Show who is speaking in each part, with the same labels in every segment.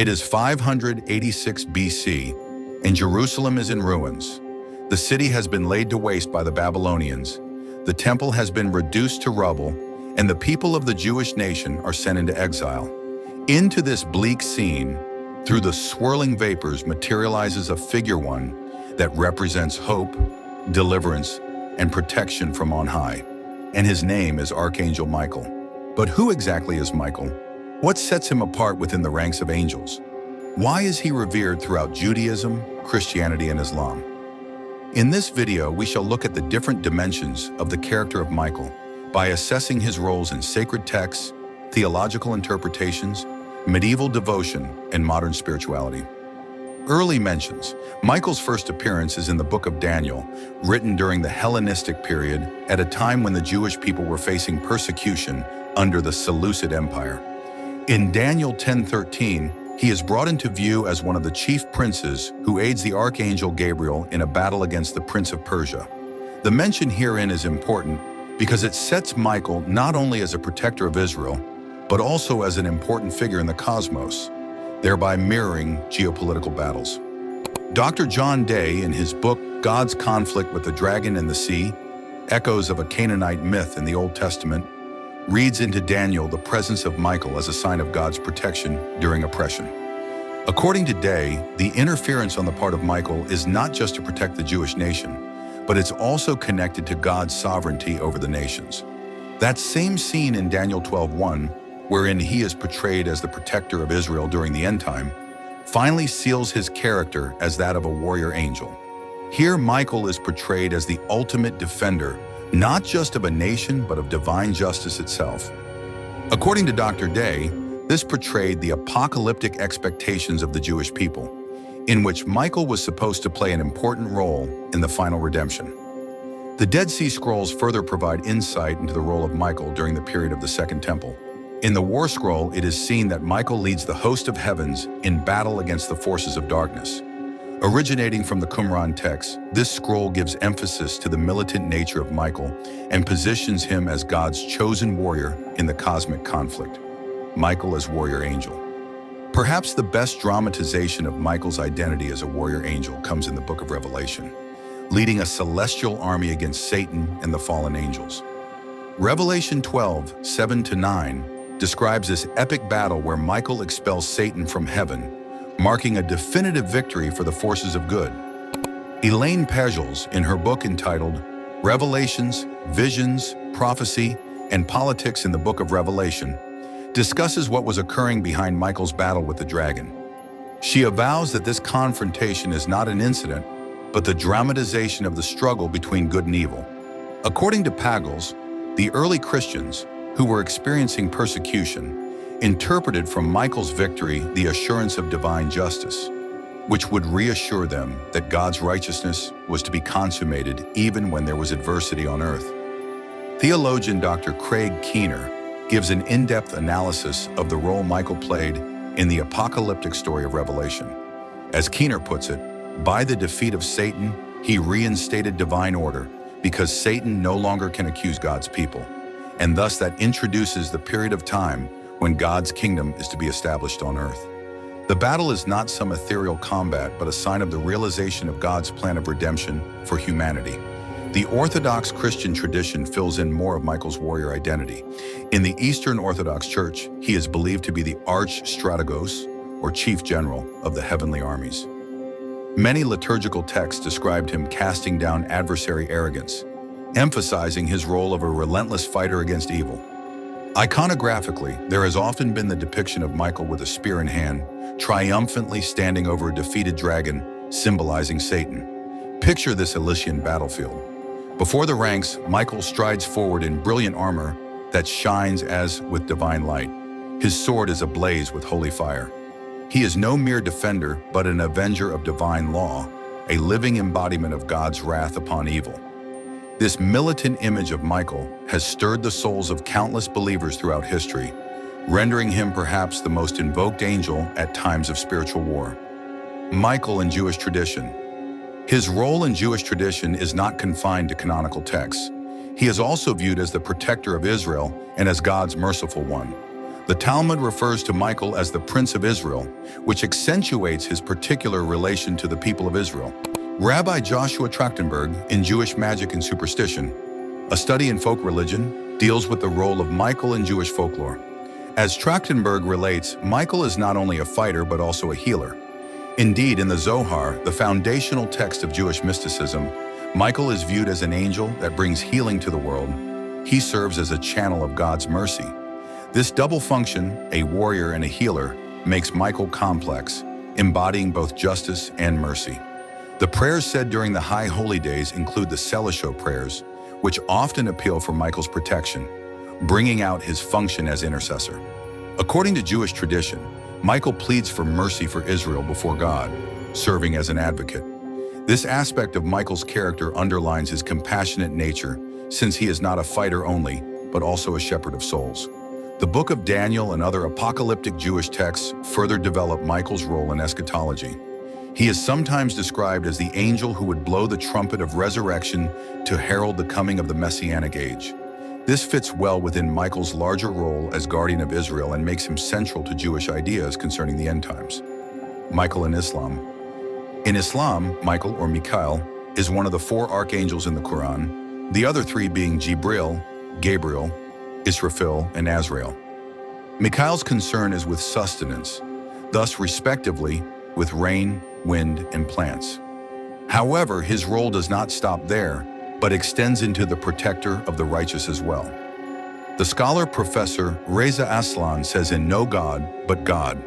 Speaker 1: It is 586 BC, and Jerusalem is in ruins. The city has been laid to waste by the Babylonians. The temple has been reduced to rubble, and the people of the Jewish nation are sent into exile. Into this bleak scene, through the swirling vapors, materializes a figure one that represents hope, deliverance, and protection from on high. And his name is Archangel Michael. But who exactly is Michael? What sets him apart within the ranks of angels? Why is he revered throughout Judaism, Christianity, and Islam? In this video, we shall look at the different dimensions of the character of Michael by assessing his roles in sacred texts, theological interpretations, medieval devotion, and modern spirituality. Early mentions. Michael's first appearance is in the book of Daniel, written during the Hellenistic period at a time when the Jewish people were facing persecution under the Seleucid Empire. In Daniel 10:13, he is brought into view as one of the chief princes who aids the Archangel Gabriel in a battle against the Prince of Persia. The mention herein is important because it sets Michael not only as a protector of Israel, but also as an important figure in the cosmos, thereby mirroring geopolitical battles. Dr. John Day, in his book God's Conflict with the Dragon and the Sea, Echoes of a Canaanite Myth in the Old Testament, reads into Daniel the presence of Michael as a sign of God's protection during oppression. According to Day, the interference on the part of Michael is not just to protect the Jewish nation, but it's also connected to God's sovereignty over the nations. That same scene in Daniel 12:1, wherein he is portrayed as the protector of Israel during the end time, finally seals his character as that of a warrior angel. Here, Michael is portrayed as the ultimate defender, not just of a nation, but of divine justice itself. According to Dr. Day, this portrayed the apocalyptic expectations of the Jewish people, in which Michael was supposed to play an important role in the final redemption. The Dead Sea Scrolls further provide insight into the role of Michael during the period of the Second Temple. In the War Scroll, it is seen that Michael leads the host of heavens in battle against the forces of darkness. Originating from the Qumran text, this scroll gives emphasis to the militant nature of Michael and positions him as God's chosen warrior in the cosmic conflict. Michael as warrior angel. Perhaps the best dramatization of Michael's identity as a warrior angel comes in the book of Revelation, leading a celestial army against Satan and the fallen angels. Revelation 12:7-9 describes this epic battle where Michael expels Satan from heaven, marking a definitive victory for the forces of good. Elaine Pagels, in her book entitled Revelations, Visions, Prophecy, and Politics in the Book of Revelation, discusses what was occurring behind Michael's battle with the dragon. She avows that this confrontation is not an incident, but the dramatization of the struggle between good and evil. According to Pagels, the early Christians, who were experiencing persecution, interpreted from Michael's victory the assurance of divine justice, which would reassure them that God's righteousness was to be consummated even when there was adversity on earth. Theologian Dr. Craig Keener gives an in-depth analysis of the role Michael played in the apocalyptic story of Revelation. As Keener puts it, by the defeat of Satan, he reinstated divine order because Satan no longer can accuse God's people, and thus that introduces the period of time when God's kingdom is to be established on earth. The battle is not some ethereal combat, but a sign of the realization of God's plan of redemption for humanity. The Orthodox Christian tradition fills in more of Michael's warrior identity. In the Eastern Orthodox Church, he is believed to be the arch-strategos, or chief general, of the heavenly armies. Many liturgical texts described him casting down adversary arrogance, emphasizing his role of a relentless fighter against evil. Iconographically, there has often been the depiction of Michael with a spear in hand, triumphantly standing over a defeated dragon, symbolizing Satan. Picture this Elysian battlefield. Before the ranks, Michael strides forward in brilliant armor that shines as with divine light. His sword is ablaze with holy fire. He is no mere defender, but an avenger of divine law, a living embodiment of God's wrath upon evil. This militant image of Michael has stirred the souls of countless believers throughout history, rendering him perhaps the most invoked angel at times of spiritual war. Michael in Jewish tradition. His role in Jewish tradition is not confined to canonical texts. He is also viewed as the protector of Israel and as God's merciful one. The Talmud refers to Michael as the Prince of Israel, which accentuates his particular relation to the people of Israel. Rabbi Joshua Trachtenberg, in Jewish Magic and Superstition, a study in folk religion, deals with the role of Michael in Jewish folklore. As Trachtenberg relates, Michael is not only a fighter but also a healer. Indeed, in the Zohar, the foundational text of Jewish mysticism, Michael is viewed as an angel that brings healing to the world. He serves as a channel of God's mercy. This double function, a warrior and a healer, makes Michael complex, embodying both justice and mercy. The prayers said during the High Holy Days include the Selasho prayers, which often appeal for Michael's protection, bringing out his function as intercessor. According to Jewish tradition, Michael pleads for mercy for Israel before God, serving as an advocate. This aspect of Michael's character underlines his compassionate nature, since he is not a fighter only, but also a shepherd of souls. The Book of Daniel and other apocalyptic Jewish texts further develop Michael's role in eschatology. He is sometimes described as the angel who would blow the trumpet of resurrection to herald the coming of the Messianic age. This fits well within Michael's larger role as guardian of Israel and makes him central to Jewish ideas concerning the end times. Michael in Islam. In Islam, Michael, or Michael, is one of the 4 archangels in the Quran, the other 3 being Jibril, Gabriel, Israfil, and Azrael. Michael's concern is with sustenance, thus respectively with rain, wind, and plants. However, his role does not stop there, but extends into the protector of the righteous as well. The scholar Professor Reza Aslan says in No God But God,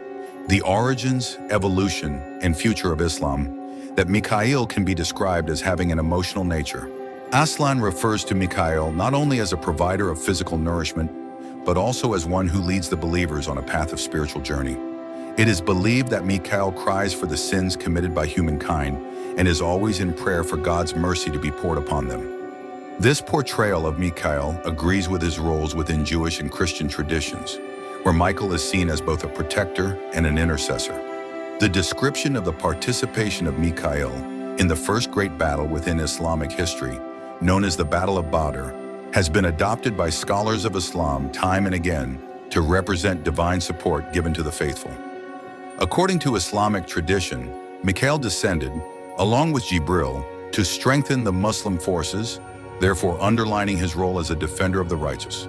Speaker 1: The Origins, Evolution, and Future of Islam, that Michael can be described as having an emotional nature. Aslan refers to Michael not only as a provider of physical nourishment, but also as one who leads the believers on a path of spiritual journey. It is believed that Michael cries for the sins committed by humankind and is always in prayer for God's mercy to be poured upon them. This portrayal of Michael agrees with his roles within Jewish and Christian traditions, where Michael is seen as both a protector and an intercessor. The description of the participation of Michael in the first great battle within Islamic history, known as the Battle of Badr, has been adopted by scholars of Islam time and again to represent divine support given to the faithful. According to Islamic tradition, Michael descended, along with Jibril, to strengthen the Muslim forces, therefore underlining his role as a defender of the righteous.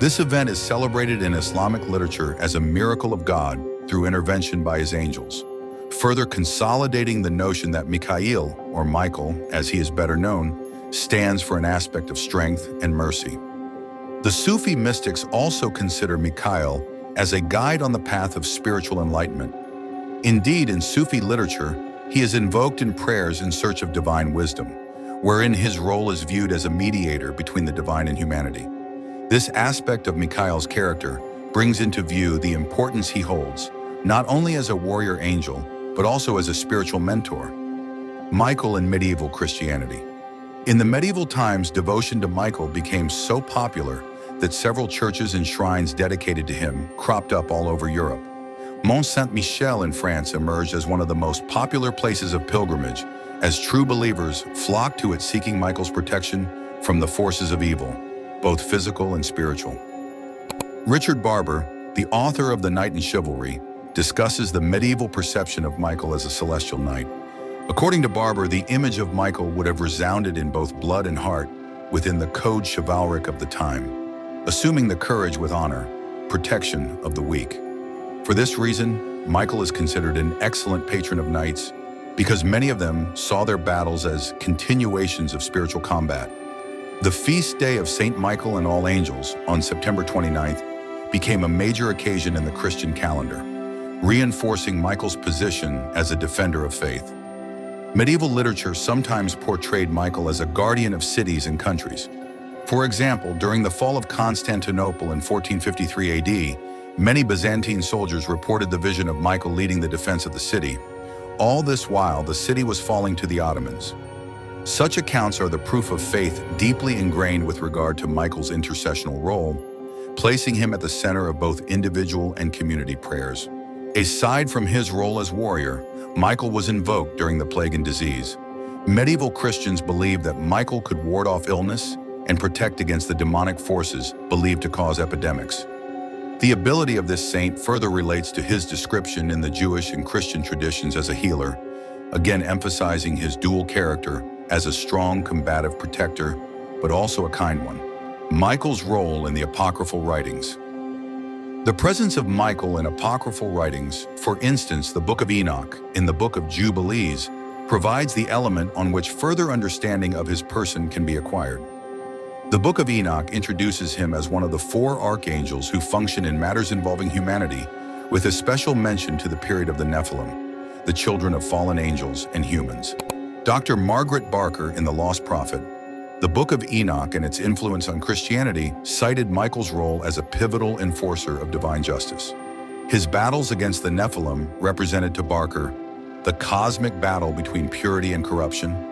Speaker 1: This event is celebrated in Islamic literature as a miracle of God through intervention by his angels, further consolidating the notion that Michael, or Michael as he is better known, stands for an aspect of strength and mercy. The Sufi mystics also consider Michael as a guide on the path of spiritual enlightenment. Indeed, in Sufi literature, he is invoked in prayers in search of divine wisdom, wherein his role is viewed as a mediator between the divine and humanity. This aspect of Michael's character brings into view the importance he holds, not only as a warrior angel, but also as a spiritual mentor. Michael in medieval Christianity. In the medieval times, devotion to Michael became so popular that several churches and shrines dedicated to him cropped up all over Europe. Mont Saint-Michel in France emerged as one of the most popular places of pilgrimage, as true believers flocked to it seeking Michael's protection from the forces of evil, both physical and spiritual. Richard Barber, the author of The Knight in Chivalry, discusses the medieval perception of Michael as a celestial knight. According to Barber, the image of Michael would have resounded in both blood and heart within the code chivalric of the time, assuming the courage with honor, protection of the weak. For this reason, Michael is considered an excellent patron of knights because many of them saw their battles as continuations of spiritual combat. The feast day of Saint Michael and All Angels on September 29th became a major occasion in the Christian calendar, reinforcing Michael's position as a defender of faith. Medieval literature sometimes portrayed Michael as a guardian of cities and countries. For example, during the fall of Constantinople in 1453 AD, many Byzantine soldiers reported the vision of Michael leading the defense of the city. All this while, the city was falling to the Ottomans. Such accounts are the proof of faith deeply ingrained with regard to Michael's intercessional role, placing him at the center of both individual and community prayers. Aside from his role as warrior, Michael was invoked during the plague and disease. Medieval Christians believed that Michael could ward off illness and protect against the demonic forces believed to cause epidemics. The ability of this saint further relates to his description in the Jewish and Christian traditions as a healer, again emphasizing his dual character as a strong combative protector, but also a kind one. Michael's role in the apocryphal writings. The presence of Michael in apocryphal writings, for instance the Book of Enoch in the Book of Jubilees, provides the element on which further understanding of his person can be acquired. The Book of Enoch introduces him as one of the 4 archangels who function in matters involving humanity, with a special mention to the period of the Nephilim, the children of fallen angels and humans. Dr. Margaret Barker in The Lost Prophet, the Book of Enoch and its influence on Christianity cited Michael's role as a pivotal enforcer of divine justice. His battles against the Nephilim represented to Barker the cosmic battle between purity and corruption.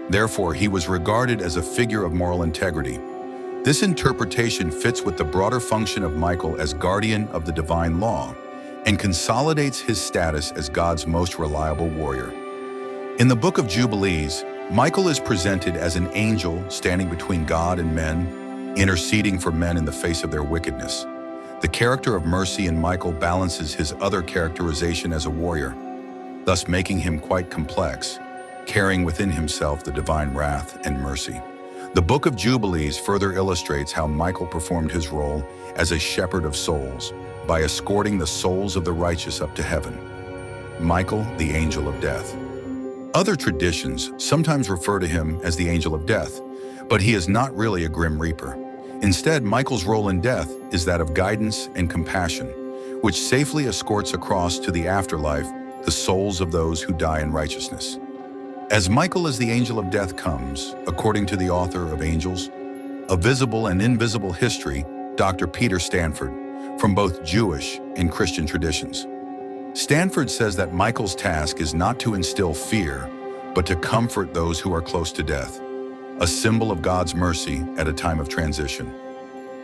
Speaker 1: Therefore, he was regarded as a figure of moral integrity. This interpretation fits with the broader function of Michael as guardian of the divine law and consolidates his status as God's most reliable warrior. In the Book of Jubilees, Michael is presented as an angel standing between God and men, interceding for men in the face of their wickedness. The character of mercy in Michael balances his other characterization as a warrior, thus making him quite complex, carrying within himself the divine wrath and mercy. The Book of Jubilees further illustrates how Michael performed his role as a shepherd of souls by escorting the souls of the righteous up to heaven. Michael, the angel of death. Other traditions sometimes refer to him as the angel of death, but he is not really a grim reaper. Instead, Michael's role in death is that of guidance and compassion, which safely escorts across to the afterlife the souls of those who die in righteousness. As Michael as the angel of death comes, according to the author of Angels, A Visible and Invisible History, Dr. Peter Stanford, from both Jewish and Christian traditions. Stanford says that Michael's task is not to instill fear, but to comfort those who are close to death, a symbol of God's mercy at a time of transition.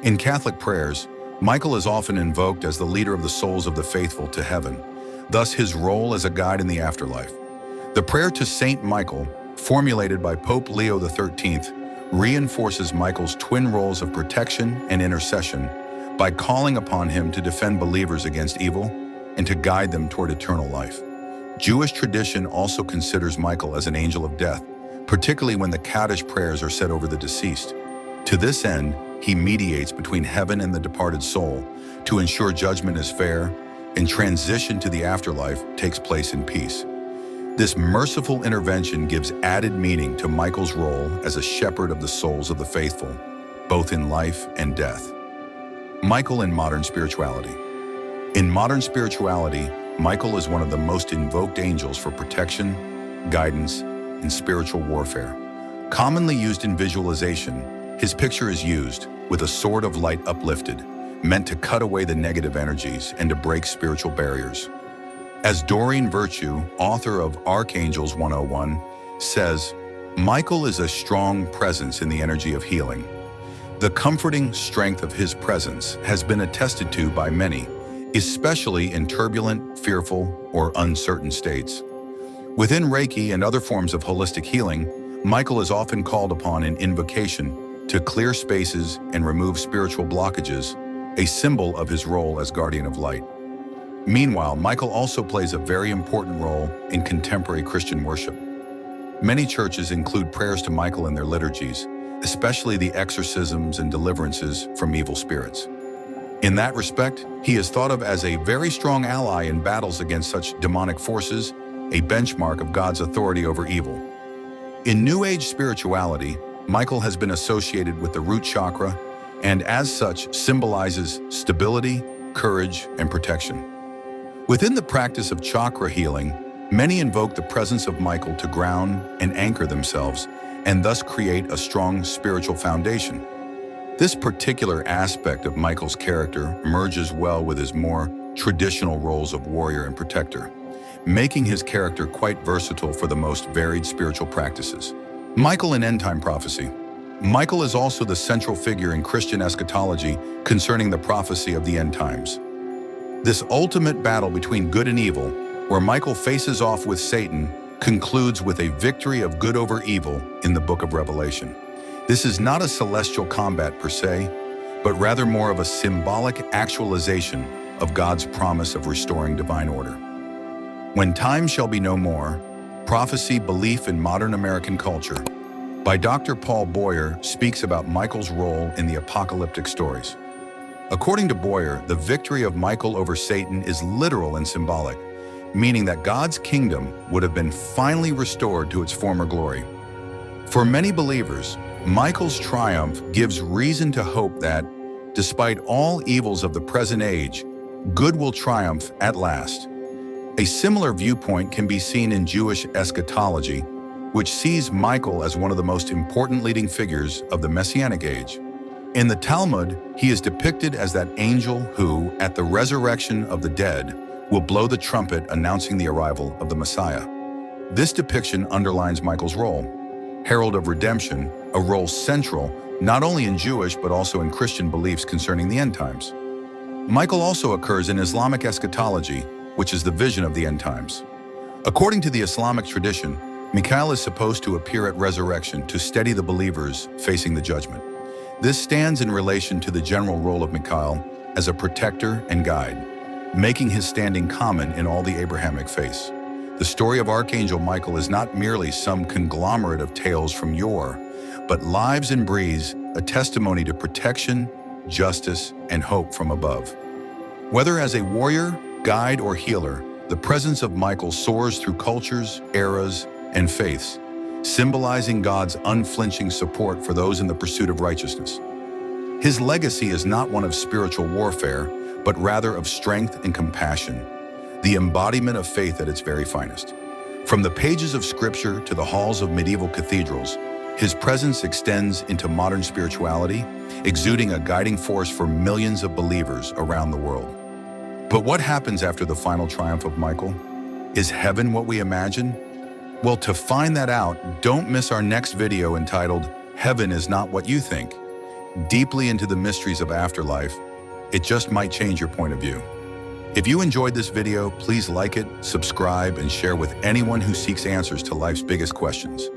Speaker 1: In Catholic prayers, Michael is often invoked as the leader of the souls of the faithful to heaven, thus his role as a guide in the afterlife. The prayer to Saint Michael, formulated by Pope Leo XIII, reinforces Michael's twin roles of protection and intercession by calling upon him to defend believers against evil and to guide them toward eternal life. Jewish tradition also considers Michael as an angel of death, particularly when the Kaddish prayers are said over the deceased. To this end, he mediates between heaven and the departed soul to ensure judgment is fair and transition to the afterlife takes place in peace. This merciful intervention gives added meaning to Michael's role as a shepherd of the souls of the faithful, both in life and death. Michael in modern spirituality. In modern spirituality, Michael is one of the most invoked angels for protection, guidance, and spiritual warfare. Commonly used in visualization, his picture is used with a sword of light uplifted, meant to cut away the negative energies and to break spiritual barriers. As Doreen Virtue, author of Archangels 101, says, Michael is a strong presence in the energy of healing. The comforting strength of his presence has been attested to by many, especially in turbulent, fearful, or uncertain states. Within Reiki and other forms of holistic healing, Michael is often called upon in invocation to clear spaces and remove spiritual blockages, a symbol of his role as guardian of light. Meanwhile, Michael also plays a very important role in contemporary Christian worship. Many churches include prayers to Michael in their liturgies, especially the exorcisms and deliverances from evil spirits. In that respect, he is thought of as a very strong ally in battles against such demonic forces, a benchmark of God's authority over evil. In New Age spirituality, Michael has been associated with the root chakra and as such symbolizes stability, courage, and protection. Within the practice of chakra healing, many invoke the presence of Michael to ground and anchor themselves and thus create a strong spiritual foundation. This particular aspect of Michael's character merges well with his more traditional roles of warrior and protector, making his character quite versatile for the most varied spiritual practices. Michael in end-time prophecy. Michael is also the central figure in Christian eschatology concerning the prophecy of the end times. This ultimate battle between good and evil, where Michael faces off with Satan, concludes with a victory of good over evil in the book of Revelation. This is not a celestial combat per se, but rather more of a symbolic actualization of God's promise of restoring divine order. When Time Shall Be No More, Prophecy, Belief in Modern American Culture, by Dr. Paul Boyer, speaks about Michael's role in the apocalyptic stories. According to Boyer, the victory of Michael over Satan is literal and symbolic, meaning that God's kingdom would have been finally restored to its former glory. For many believers, Michael's triumph gives reason to hope that, despite all evils of the present age, good will triumph at last. A similar viewpoint can be seen in Jewish eschatology, which sees Michael as one of the most important leading figures of the Messianic age. In the Talmud, he is depicted as that angel who, at the resurrection of the dead, will blow the trumpet announcing the arrival of the Messiah. This depiction underlines Michael's role, herald of redemption, a role central not only in Jewish but also in Christian beliefs concerning the end times. Michael also occurs in Islamic eschatology, which is the vision of the end times. According to the Islamic tradition, Michael is supposed to appear at resurrection to steady the believers facing the judgment. This stands in relation to the general role of Michael as a protector and guide, making his standing common in all the Abrahamic faiths. The story of Archangel Michael is not merely some conglomerate of tales from yore, but lives and breathes a testimony to protection, justice, and hope from above. Whether as a warrior, guide, or healer, the presence of Michael soars through cultures, eras, and faiths, symbolizing God's unflinching support for those in the pursuit of righteousness. His legacy is not one of spiritual warfare, but rather of strength and compassion, the embodiment of faith at its very finest. From the pages of Scripture to the halls of medieval cathedrals, his presence extends into modern spirituality, exuding a guiding force for millions of believers around the world. But what happens after the final triumph of Michael? Is heaven what we imagine? Well, to find that out, don't miss our next video entitled, Heaven is Not What You Think. Deeply into the mysteries of afterlife, it just might change your point of view. If you enjoyed this video, please like it, subscribe, and share with anyone who seeks answers to life's biggest questions.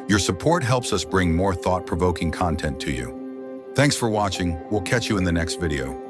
Speaker 1: Your support helps us bring more thought-provoking content to you. Thanks for watching. We'll catch you in the next video.